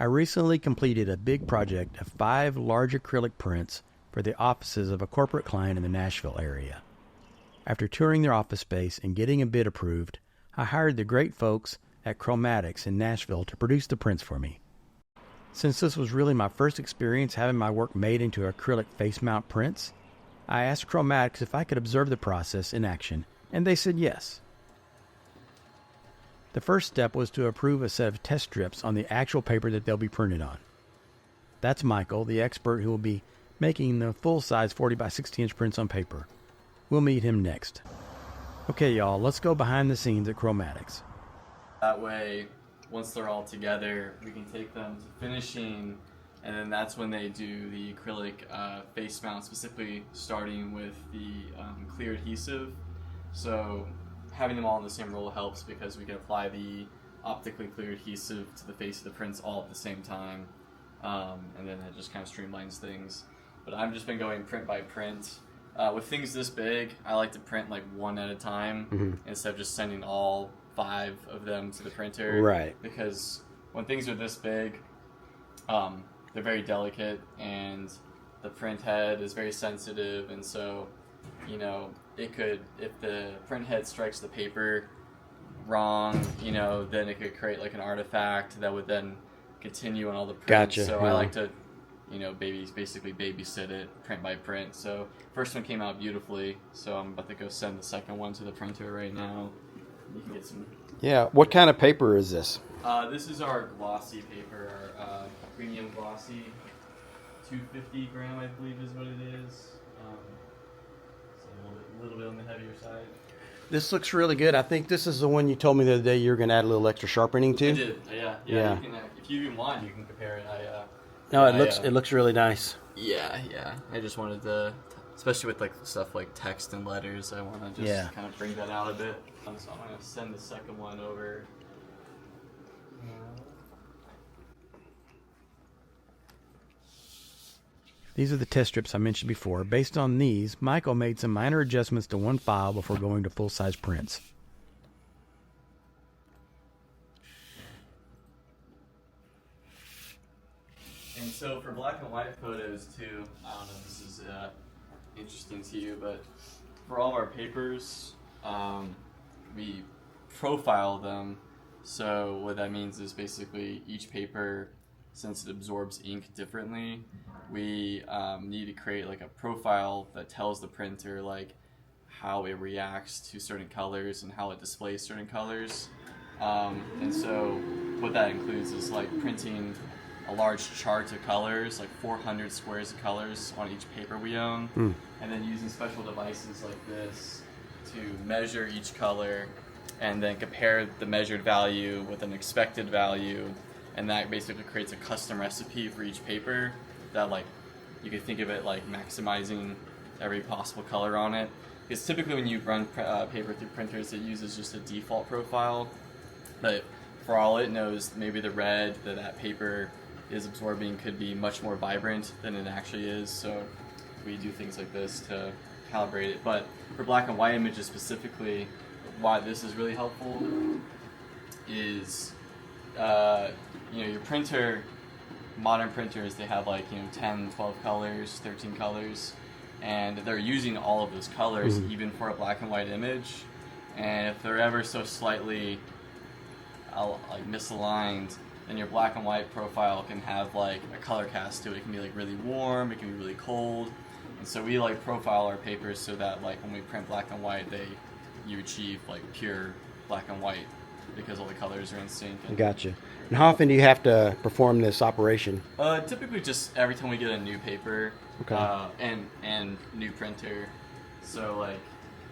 recently completed a big project of 5 large acrylic prints for the offices of a corporate client in the Nashville area. After touring their office space and getting a bid approved, I hired the great folks at Chromatics in Nashville to produce the prints for me. Since this was really my first experience having my work made into acrylic face mount prints, I asked Chromatics if I could observe the process in action, and they said yes. The first step was to approve a set of test strips on the actual paper that they'll be printed on. That's Michael, the expert who will be making the full-size 40 by 60 inch prints on paper. We'll meet him next. Okay, y'all, let's go behind the scenes at Chromatics. That way, once they're all together, we can take them to finishing, and then that's when they do the acrylic face mount, specifically starting with the clear adhesive. So having them all in the same roll helps because we can apply the optically clear adhesive to the face of the prints all at the same time, and then that just kind of streamlines things. But I've just been going print by print. With things this big, I like to print like one at a time instead of just sending all 5 of them to the printer. Right. Because when things are this big, they're very delicate, and the print head is very sensitive, and so, you know, it could, if the print head strikes the paper wrong, you know, then it could create like an artifact that would then continue on all the prints. Gotcha. So I like to, you know, basically babysit it print by print. So first one came out beautifully, so I'm about to go send the second one to the printer right now. You can get some. Yeah, what kind of paper is this? This is our glossy paper, our premium glossy, 250 gram, I believe is what it is. So a little bit on the heavier side. This looks really good. I think this is the one you told me the other day you were going to add a little extra sharpening to. I did, yeah. You can, if you even want, you can compare it. No, it looks really nice. Yeah. I just wanted to, especially with like stuff like text and letters, I want to just kind of bring that out a bit. So I'm going to send the second one over. These are the test strips I mentioned before. Based on these, Michael made some minor adjustments to one file before going to full-size prints. And so for black and white photos too, I don't know if this is interesting to you, but for all of our papers, we profile them. So what that means is basically each paper, since it absorbs ink differently, we need to create like a profile that tells the printer like how it reacts to certain colors and how it displays certain colors. And so what that includes is like printing a large chart of colors, like 400 squares of colors on each paper we own, and then using special devices like this to measure each color and then compare the measured value with an expected value, and that basically creates a custom recipe for each paper that, like, you could think of it like maximizing every possible color on it. Because typically when you run paper through printers, it uses just a default profile, but for all it knows, maybe the red that paper is absorbing could be much more vibrant than it actually is, so we do things like this to calibrate it. But for black and white images specifically, why this is really helpful is, your printer, modern printers, they have like, 10, 12 colors, 13 colors, and they're using all of those colors even for a black and white image. And if they're ever so slightly like misaligned, then your black and white profile can have like a color cast to it. It can be like really warm, it can be really cold. And so we like profile our papers so that like when we print black and white, you achieve like pure black and white because all the colors are in sync. Gotcha. And how often do you have to perform this operation? Typically just every time we get a new paper, and new printer. So like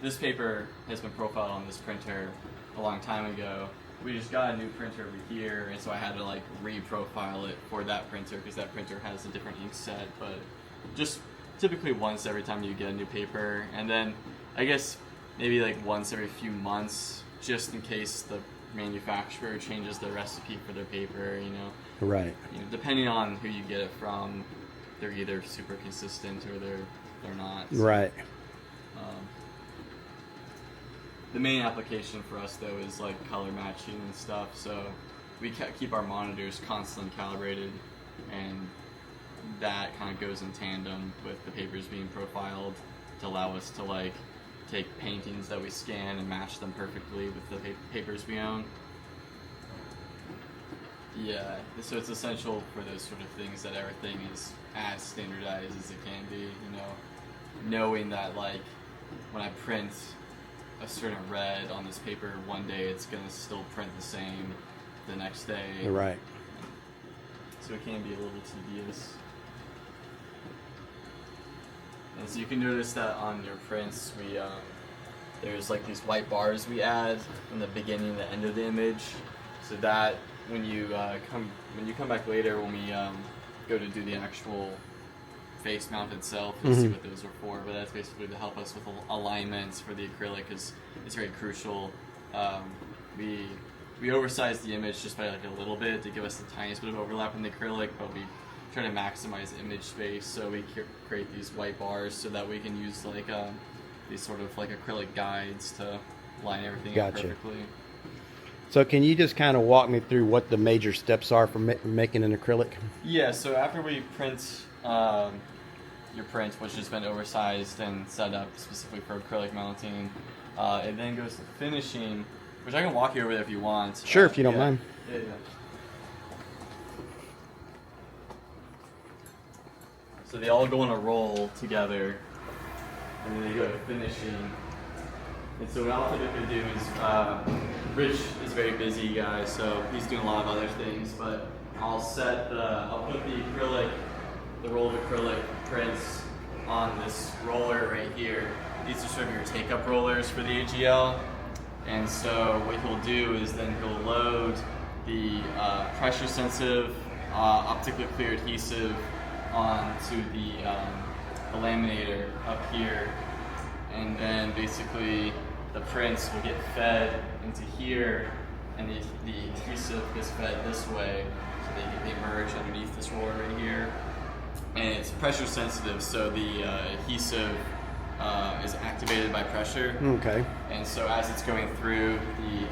this paper has been profiled on this printer a long time ago. We just got a new printer over here, and so I had to like re-profile it for that printer because that printer has a different ink set. But just typically once every time you get a new paper, and then I guess maybe like once every few months, just in case the manufacturer changes the recipe for their paper. Right. Depending on who you get it from, they're either super consistent or they're not. Right. The main application for us though is like color matching and stuff. So we keep our monitors constantly calibrated, and that kind of goes in tandem with the papers being profiled to allow us to like take paintings that we scan and match them perfectly with the papers we own. Yeah, so it's essential for those sort of things that everything is as standardized as it can be, you know, knowing that like when I print a certain red on this paper one day, it's going to still print the same the next day. Right. So it can be a little tedious. And so you can notice that on your prints, we there's like these white bars we add from the beginning and the end of the image, so that when you come back later, when we go to do the actual face mount itself, you'll see what those are for. But that's basically to help us with alignments for the acrylic, because it's very crucial. We oversized the image just by like a little bit to give us the tiniest bit of overlap in the acrylic, but we try to maximize image space, so we create these white bars so that we can use like these sort of like acrylic guides to line everything up perfectly. So can you just kind of walk me through what the major steps are for making an acrylic? Yeah, so after we print your print, which has been oversized and set up specifically for acrylic mounting, it then goes to finishing, which I can walk you over there if you want. Sure, if you don't mind. Yeah. So they all go on a roll together, and then they go to finishing. And so what I'll typically do is, Rich is very busy guy, so he's doing a lot of other things, but I'll put the roll of acrylic prints on this roller right here. These are sort of your take-up rollers for the AGL. And so what he'll do is then he'll load the pressure-sensitive, optically clear adhesive onto the laminator up here, and then basically the prints will get fed into here, and the adhesive gets fed this way, so they merge underneath this roller right here. And it's pressure sensitive, so the adhesive is activated by pressure. Okay. And so as it's going through,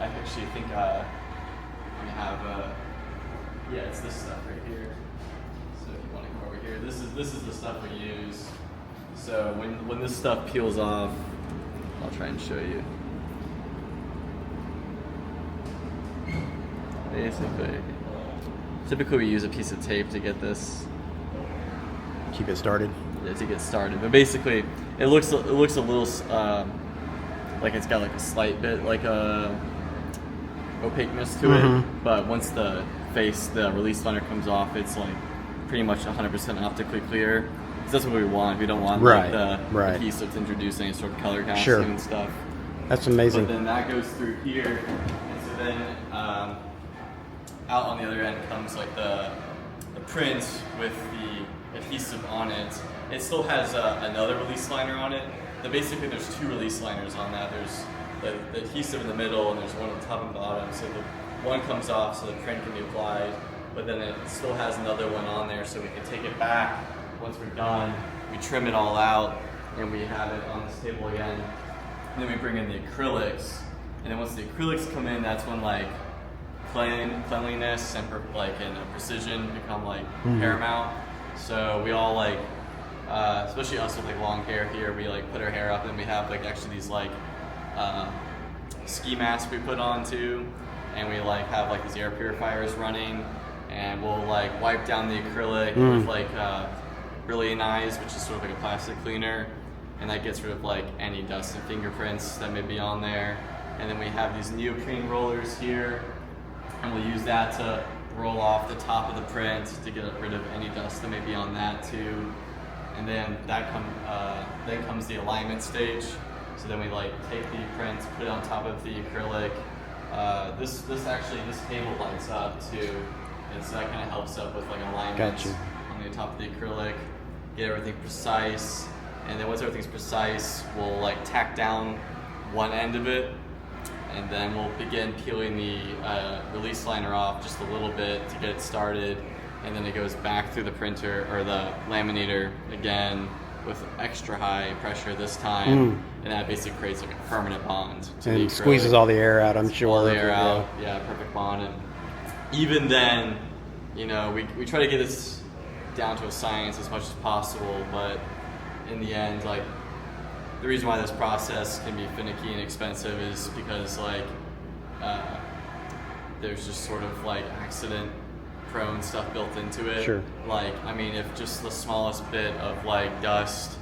I actually think we have it's this stuff right here. So if you want to come over here, this is the stuff we use. So when this stuff peels off, I'll try and show you. Basically, typically we use a piece of tape to get this. Keep it started. Yeah, to get started. But basically, it looks a little like it's got like a slight bit like a opaqueness to it. But once the release liner comes off, it's like pretty much 100% optically clear. Because that's what we want. We don't want like the adhesive to introduce any sort of color casting and stuff. That's amazing. But then that goes through here, and so then out on the other end comes like the print with the adhesive on it. It still has another release liner on it. Basically, there's two release liners on that. There's the adhesive in the middle, and there's one on the top and bottom. So the one comes off, so the print can be applied, but then it still has another one on there, so we can take it back. Once we're done, we trim it all out, and we have it on this table again. And then we bring in the acrylics, and then once the acrylics come in, that's when like cleanliness and precision become like paramount. So we all like, especially us with like long hair here, we like put our hair up, and we have like actually these like ski masks we put on too, and we like have like these air purifiers running, and we'll like wipe down the acrylic with like Brilliant Eyes, which is sort of like a plastic cleaner, and that gets rid of like any dust and fingerprints that may be on there. And then we have these neoprene rollers here, and we'll use that to roll off the top of the print to get rid of any dust that may be on that too. And then then comes the alignment stage. So then we like take the print, put it on top of the acrylic. This table lights up too, and so that kind of helps up with like alignment on the top of the acrylic, get everything precise. And then once everything's precise, we'll like tack down one end of it, and then we'll begin peeling the release liner off just a little bit to get it started, and then it goes back through the printer or the laminator again with extra high pressure this time, and that basically creates like a permanent bond to the acrylic. Squeezes all the air out, I'm sure. All the air out, yeah, perfect bond. even then, we try to get this down to a science as much as possible, but in the end, like, the reason why this process can be finicky and expensive is because, like, there's just sort of, like, accident-prone stuff built into it. Sure. Like, I mean, if just the smallest bit of, like, dust,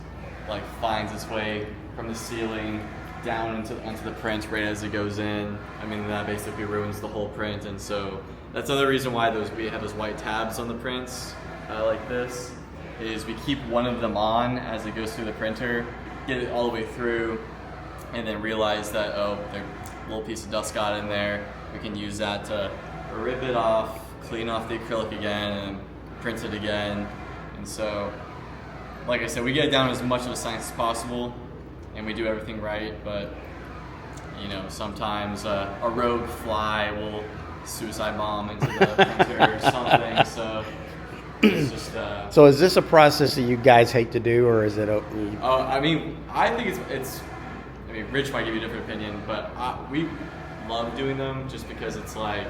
like, finds its way from the ceiling down onto the print right as it goes in, I mean, that basically ruins the whole print. And so that's another reason why we have those white tabs on the prints like this, is we keep one of them on as it goes through the printer, get it all the way through, and then realize that, a little piece of dust got in there. We can use that to rip it off, clean off the acrylic again, and print it again. And so, like I said, we get it down as much of a science as possible, and we do everything right, but sometimes a rogue fly will suicide bomb into the printer or something, so it's just... So is this a process that you guys hate to do, or is it... I mean, I think it's I mean, Rich might give you a different opinion, but we love doing them just because it's like,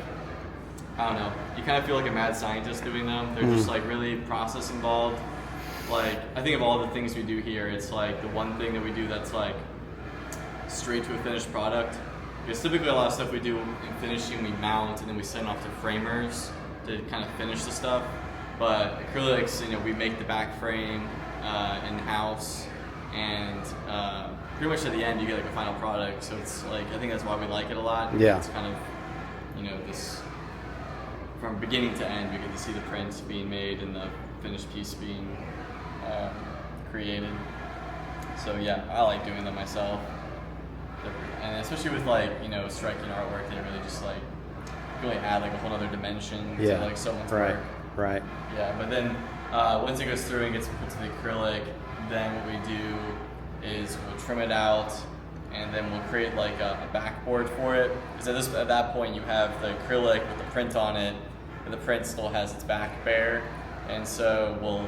I don't know, you kind of feel like a mad scientist doing them. They're just like really process involved. Like, I think of all the things we do here, it's like the one thing that we do that's like straight to a finished product. Because typically a lot of stuff we do in finishing, we mount and then we send off to framers to kind of finish the stuff. But acrylics, we make the back frame in-house, and pretty much at the end you get like a final product. So it's like, I think that's why we like it a lot. Yeah. It's kind of, this, from beginning to end, we get to see the prints being made and the finished piece being created. So yeah, I like doing them myself. And especially with like, striking artwork, they really just like really add like a whole other dimension to like someone's work. Right. Yeah, but then once it goes through and gets put to the acrylic, then what we do is we'll trim it out, and then we'll create like a backboard for it. Because at that point you have the acrylic with the print on it, and the print still has its back bare. And so we'll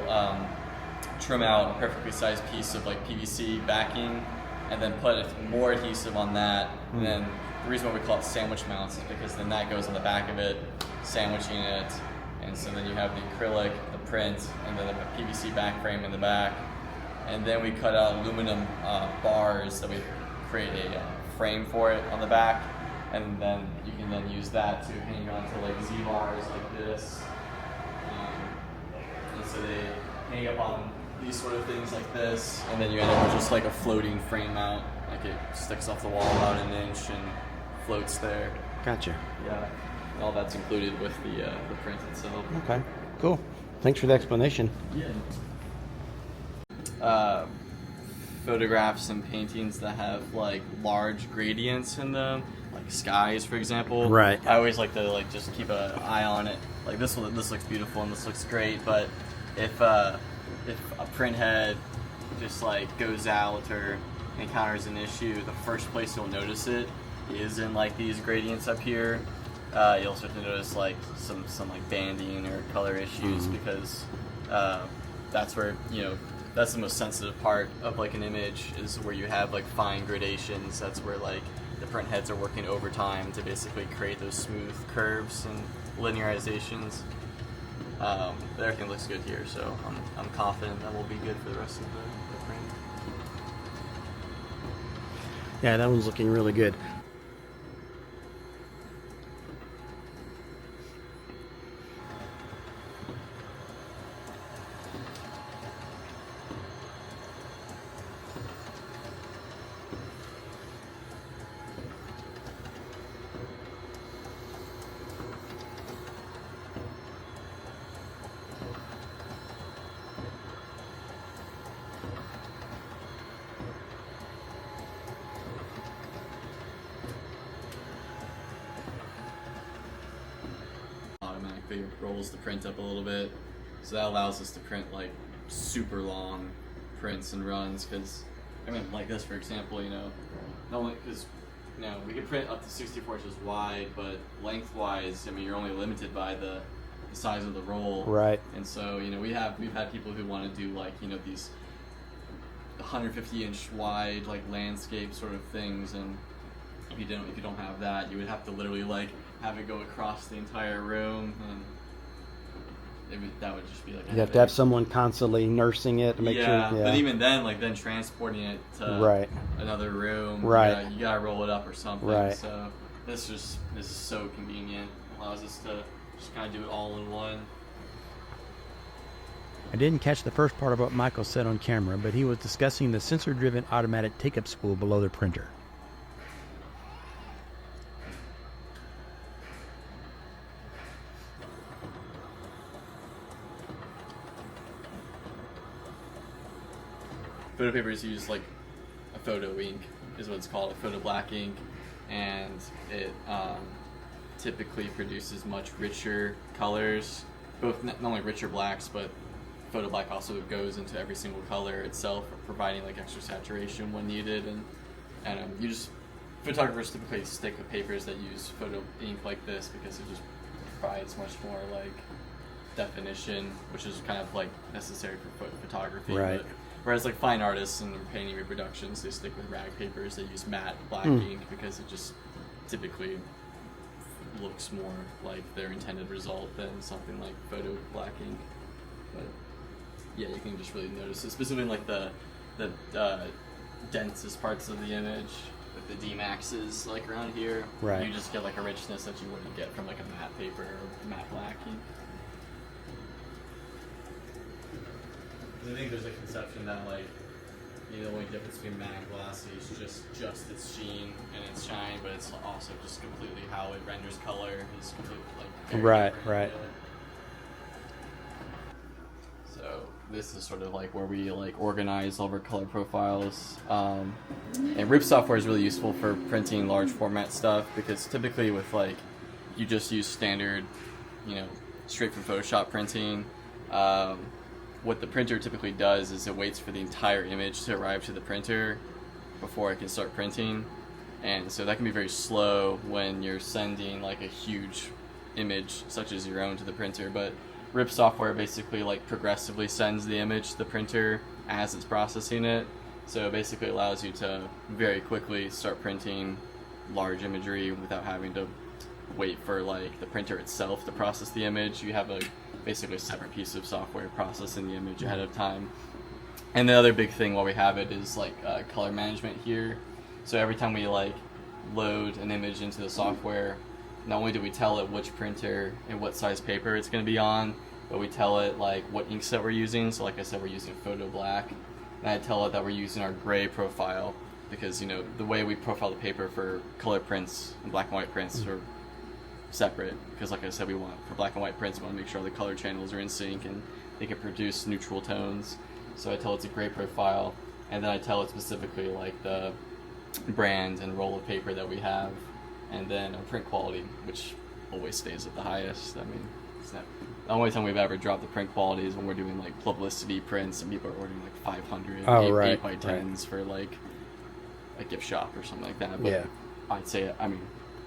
trim out a perfectly sized piece of like PVC backing, and then put more adhesive on that. And then the reason why we call it sandwich mounts is because then that goes on the back of it, sandwiching it. And so then you have the acrylic, the print, and then the PVC back frame in the back. And then we cut out aluminum bars that we create a frame for it on the back. And then you can then use that to hang on to like Z-bars like this. And so they hang up on these sort of things like this. And then you end up with just like a floating frame mount. Like it sticks off the wall about an inch and floats there. Gotcha. Yeah. All that's included with the print itself. Okay, cool. Thanks for the explanation. Yeah. Photographs and paintings that have like large gradients in them, like skies, for example. Right. I always like to just keep an eye on it. Like this looks beautiful and this looks great, but if a print head just like goes out or encounters an issue, the first place you'll notice it is in like these gradients up here. You'll start to notice like some like banding or color issues, because that's where that's the most sensitive part of like an image, is where you have like fine gradations. That's where like the print heads are working overtime to basically create those smooth curves and linearizations. But everything looks good here, so I'm confident that will be good for the rest of the print. Yeah, that one's looking really good. Automatically rolls the print up a little bit, so that allows us to print like super long prints and runs. Because I mean, like this for example, not only because we can print up to 64 inches wide, but lengthwise, I mean, you're only limited by the size of the roll. Right. And so we've had people who want to do like these 150-inch wide like landscape sort of things, and if you don't have that, you would have to literally like have it go across the entire room, and that would just be like. You have to have someone constantly nursing it to make sure. Yeah, but even then, like then transporting it to another room, you gotta roll it up or something. Right. So this is so convenient. Allows us to just kind of do it all in one. I didn't catch the first part of what Michael said on camera, but he was discussing the sensor-driven automatic take-up spool below the printer. Photo papers use like a photo ink, is what it's called, a photo black ink, and it typically produces much richer colors, both not only richer blacks, but photo black also goes into every single color itself, providing like extra saturation when needed, and photographers typically stick with papers that use photo ink like this because it just provides much more like definition, which is kind of like necessary for photography. Right. But, whereas like fine artists and painting reproductions, they stick with rag papers. They use matte black ink because it just typically looks more like their intended result than something like photo black ink. But yeah, you can just really notice it, specifically in like the densest parts of the image, like the D-maxes, like around here. Right. You just get like a richness that you wouldn't get from like a matte paper or matte black ink. I think there's a conception that like the only difference between matte and glossy is just its sheen and its shine, but it's also just completely how it renders color is completely like very different. Right. So this is sort of like where we like organize all of our color profiles. And RIP software is really useful for printing large format stuff because typically with like you just use standard, straight from Photoshop printing. What the printer typically does is it waits for the entire image to arrive to the printer before it can start printing, and so that can be very slow when you're sending like a huge image such as your own to the printer. But RIP software basically like progressively sends the image to the printer as it's processing it, so it basically allows you to very quickly start printing large imagery without having to wait for like the printer itself to process the image. You have basically a separate piece of software processing the image ahead of time. And the other big thing while we have it is like color management here. So every time we like load an image into the software, not only do we tell it which printer and what size paper it's going to be on, but we tell it like what ink set we're using. So like I said, we're using photo black, and I tell it that we're using our gray profile because the way we profile the paper for color prints and black and white prints are separate, because like I said, for black and white prints we want to make sure the color channels are in sync and they can produce neutral tones. So I tell it it's a gray profile, and then I tell it specifically like the brand and roll of paper that we have, and then our print quality, which always stays at the highest. I mean, the only time we've ever dropped the print quality is when we're doing like publicity prints and people are ordering like 500 8x10s for like a gift shop or something like that. But I'd say,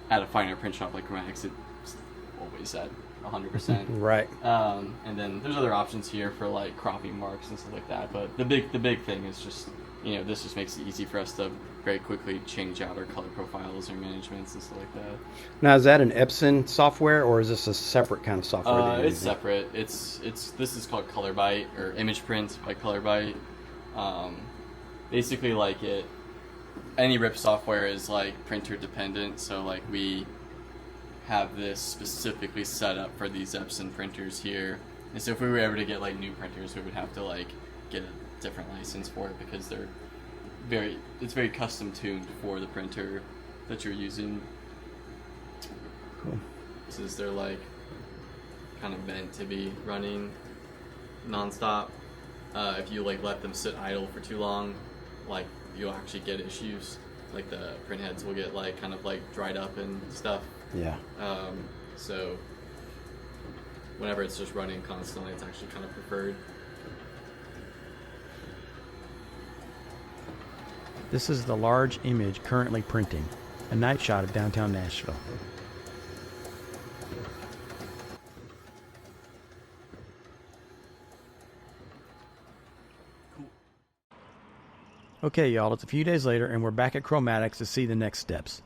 at a fine art print shop like Chromatics, it's always at 100%. Right. And then there's other options here for like cropping marks and stuff like that. But the big thing is just, this just makes it easy for us to very quickly change out our color profiles or managements and stuff like that. Now, is that an Epson software or is this a separate kind of software? It's separate. This is called Color Byte or Image Print by Color Byte. Basically, like any RIP software is like printer dependent, so like we have this specifically set up for these Epson printers here, and so if we were ever to get like new printers, we would have to like get a different license for it because it's very custom tuned for the printer that you're using. Cool. Since they're like kind of meant to be running nonstop. If you like let them sit idle for too long, like you'll actually get issues. Like the print heads will get like kind of like dried up and stuff. Yeah. So whenever it's just running constantly, it's actually kind of preferred. This is the large image currently printing, a night shot of downtown Nashville. Okay, y'all, it's a few days later, and we're back at Chromatics to see the next steps.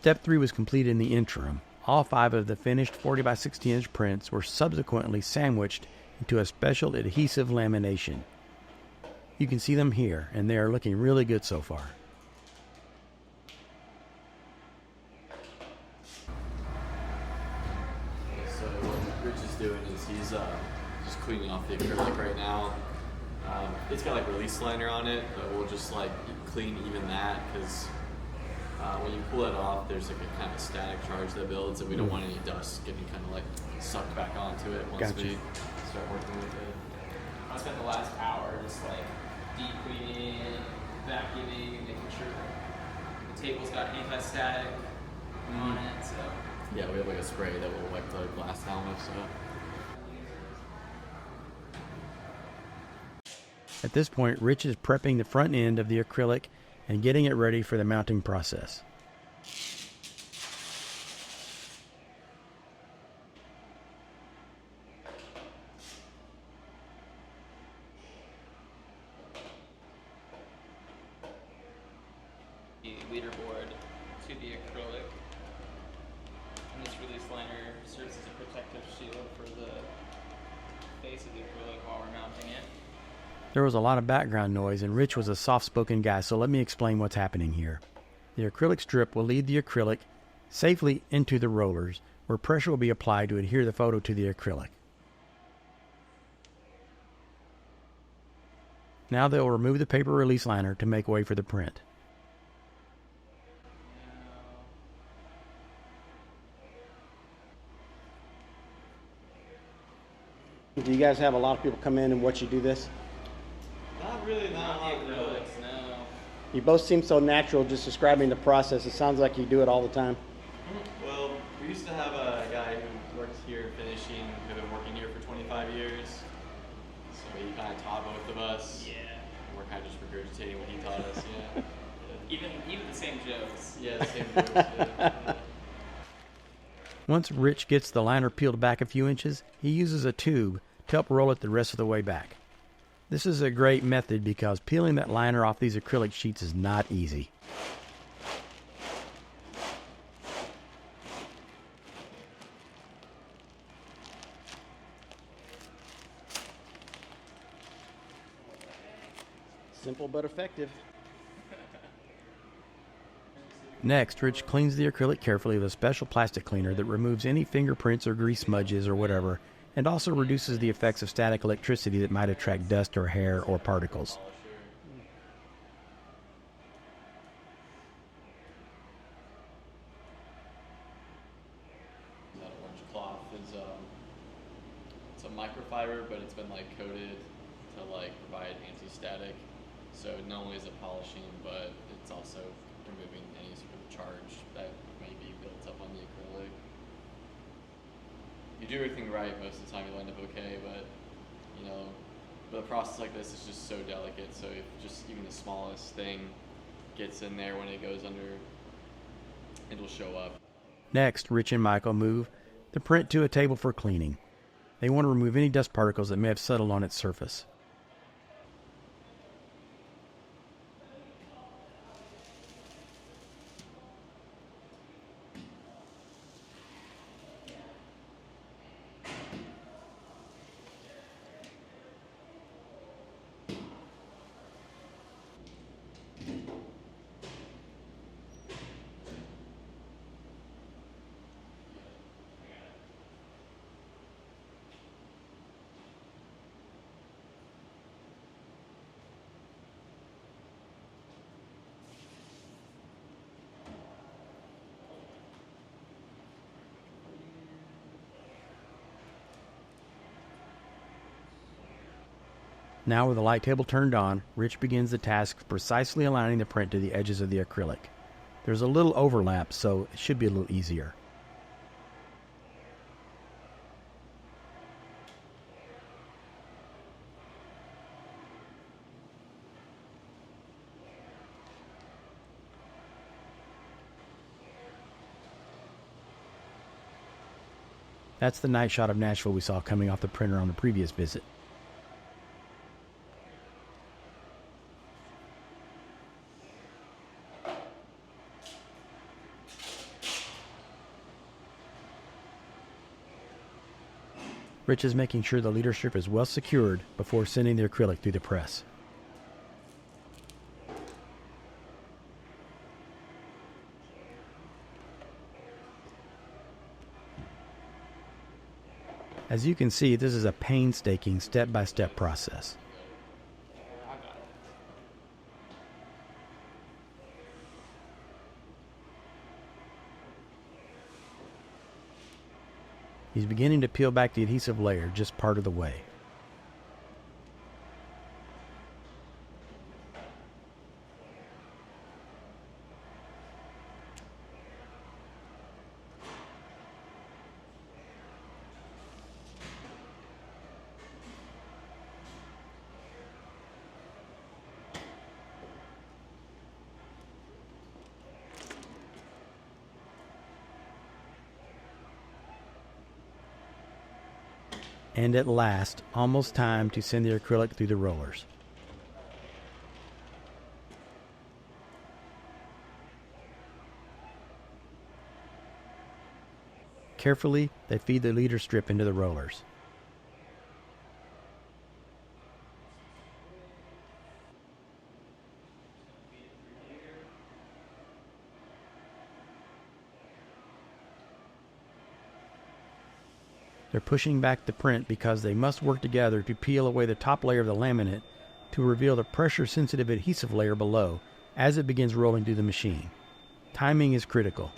Step 3 was completed in the interim. All 5 of the finished 40 by 60 inch prints were subsequently sandwiched into a special adhesive lamination. You can see them here, and they are looking really good so far. So what Rich is doing is he's just cleaning off the acrylic right now. It's got like release liner on it, but we'll just like clean even that because when you pull it off, there's like a kind of static charge that builds, and we don't want any dust getting kind of like sucked back onto it once we start working with it. I spent the last hour just like deep cleaning, vacuuming, and making sure the table's got anti-static on it. So yeah, we have like a spray that will wipe the glass down with. So at this point, Rich is prepping the front end of the acrylic and getting it ready for the mounting process. the leaderboard to the acrylic, and this release liner serves as a protective shield for the face of the acrylic while we're mounting it. There was a lot of background noise, and Rich was a soft-spoken guy, so let me explain what's happening here. The acrylic strip will lead the acrylic safely into the rollers, where pressure will be applied to adhere the photo to the acrylic. Now they'll remove the paper release liner to make way for the print. Do you guys have a lot of people come in and watch you do this? not really, Not the acrylics, no. You both seem so natural just describing the process. It sounds like you do it all the time. Well, we used to have a guy who worked here finishing, who had been working here for 25 years. So he kind of taught both of us. Yeah. And we're kind of just regurgitating what he taught us, yeah. Even the same jokes. Yeah, the same jokes, yeah. Once Rich gets the liner peeled back a few inches, he uses a tube to help roll it the rest of the way back. This is a great method because peeling that liner off these acrylic sheets is not easy. Simple but effective. Next, Rich cleans the acrylic carefully with a special plastic cleaner that removes any fingerprints or grease smudges or whatever, and also reduces the effects of static electricity that might attract dust or hair or particles. That orange cloth is it's a microfiber, but it's been like coated to like provide anti-static. So not only is it polishing, but it's also removing any sort of charge that may be built up on the acrylic. You do everything right most of the time, you'll end up okay, but you know, the process like this is just so delicate. So if just even the smallest thing gets in there when it goes under, it'll show up. Next, Rich and Michael move the print to a table for cleaning. They want to remove any dust particles that may have settled on its surface. Now with the light table turned on, Rich begins the task of precisely aligning the print to the edges of the acrylic. There's a little overlap, so it should be a little easier. That's the night shot of Nashville we saw coming off the printer on the previous visit. Rich is making sure the leader strip is well secured before sending the acrylic through the press. As you can see, this is a painstaking step-by-step process. I got it. He's beginning to peel back the adhesive layer just part of the way. And at last, almost time to send the acrylic through the rollers. Carefully, they feed the leader strip into the rollers. They're pushing back the print because they must work together to peel away the top layer of the laminate to reveal the pressure-sensitive adhesive layer below as it begins rolling through the machine. Timing is critical.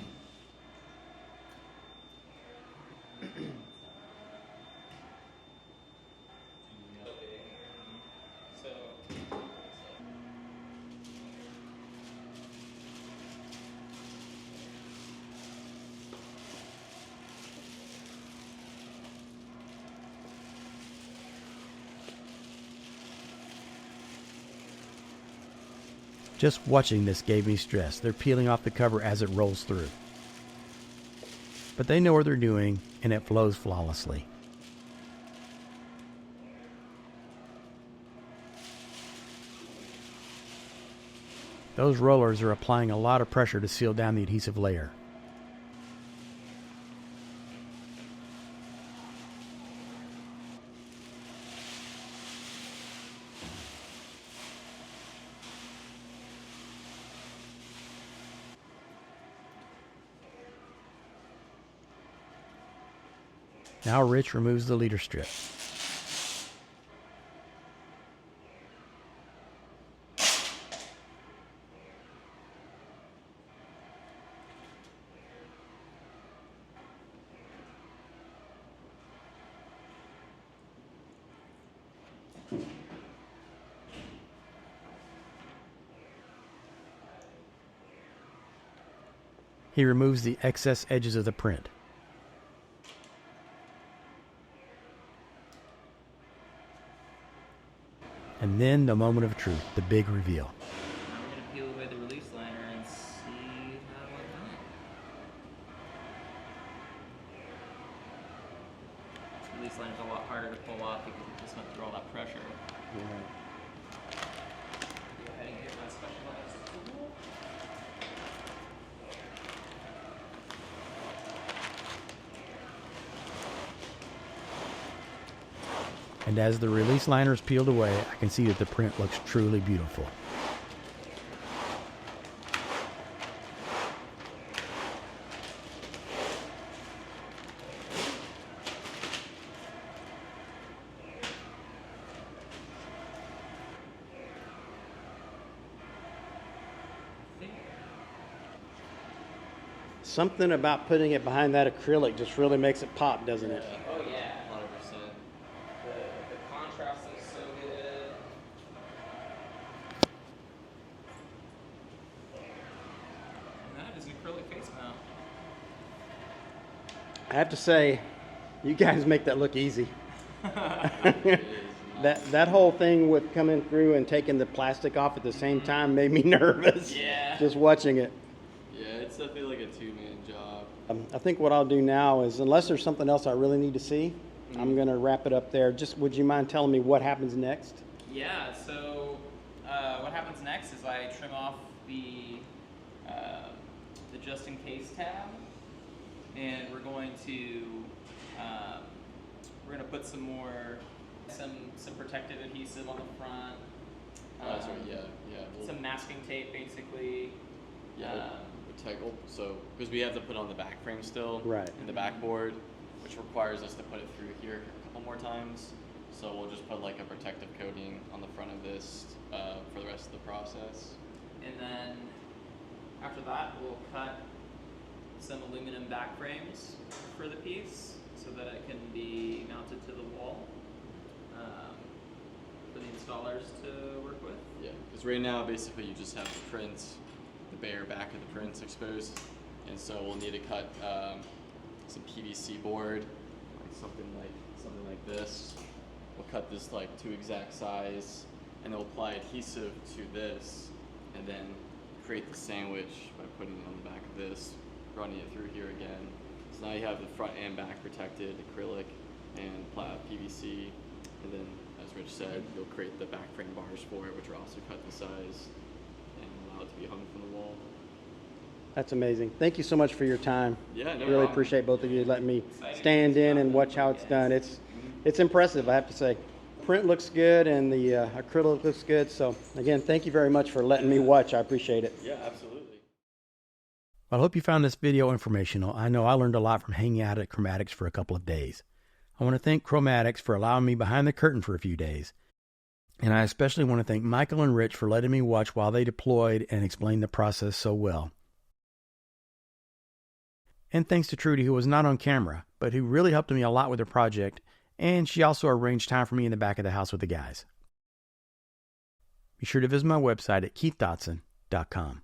Just watching this gave me stress. They're peeling off the cover as it rolls through. But they know what they're doing, and it flows flawlessly. Those rollers are applying a lot of pressure to seal down the adhesive layer. Now Rich removes the leader strip. He removes the excess edges of the print. And then the moment of truth, the big reveal. Now we're going to peel away the release liner and see how it went. This release liner is a lot harder to pull off because it just went through all that pressure. Go ahead and get my specialized tool. And as the release liner is peeled away, I can see that the print looks truly beautiful. Something about putting it behind that acrylic just really makes it pop, doesn't it? Oh yeah. 100%. The contrast is so good. And that is an acrylic face mount. I have to say, you guys make that look easy. It is. That whole thing with coming through and taking the plastic off at the same time made me nervous. Yeah. Just watching it. Yeah, it's definitely like a two-man job. I think what I'll do now is, unless there's something else I really need to see, I'm going to wrap it up there. Just would you mind telling me what happens next? Yeah, so what happens next is I trim off the just in case tab, and we're going to put put some protective adhesive on the front. That's right. Yeah. Some masking tape, basically. Yeah. So because we have to put on the back frame still, Right. and the backboard, which requires us to put it through here a couple more times. So we'll just put like a protective coating on the front of this for the rest of the process. And then after that, we'll cut some aluminum back frames for the piece so that it can be mounted to the wall for the installers to work with. Yeah, because right now basically you just have the print, the bare back of the prints exposed, and so we'll need to cut some PVC board, like something like this. We'll cut this like to exact size, and then we'll apply adhesive to this, and then create the sandwich by putting it on the back of this, running it through here again. So now you have the front and back protected, acrylic and PVC, and then, as Rich said, you'll create the back frame bars for it, which are also cut in size and allow it to be hung from the wall. That's amazing. Thank you so much for your time. Yeah, no Really problem. appreciate both of you letting me stand in and watch how it's done. It's impressive, I have to say. Print looks good and the acrylic looks good. So again, thank you very much for letting me watch. I appreciate it. Yeah, absolutely. Well, I hope you found this video informational. I know I learned a lot from hanging out at Chromatics for a couple of days. I want to thank Chromatics for allowing me behind the curtain for a few days. And I especially want to thank Michael and Rich for letting me watch while they deployed and explained the process so well. And thanks to Trudy, who was not on camera, but who really helped me a lot with the project, and she also arranged time for me in the back of the house with the guys. Be sure to visit my website at keithdotson.com.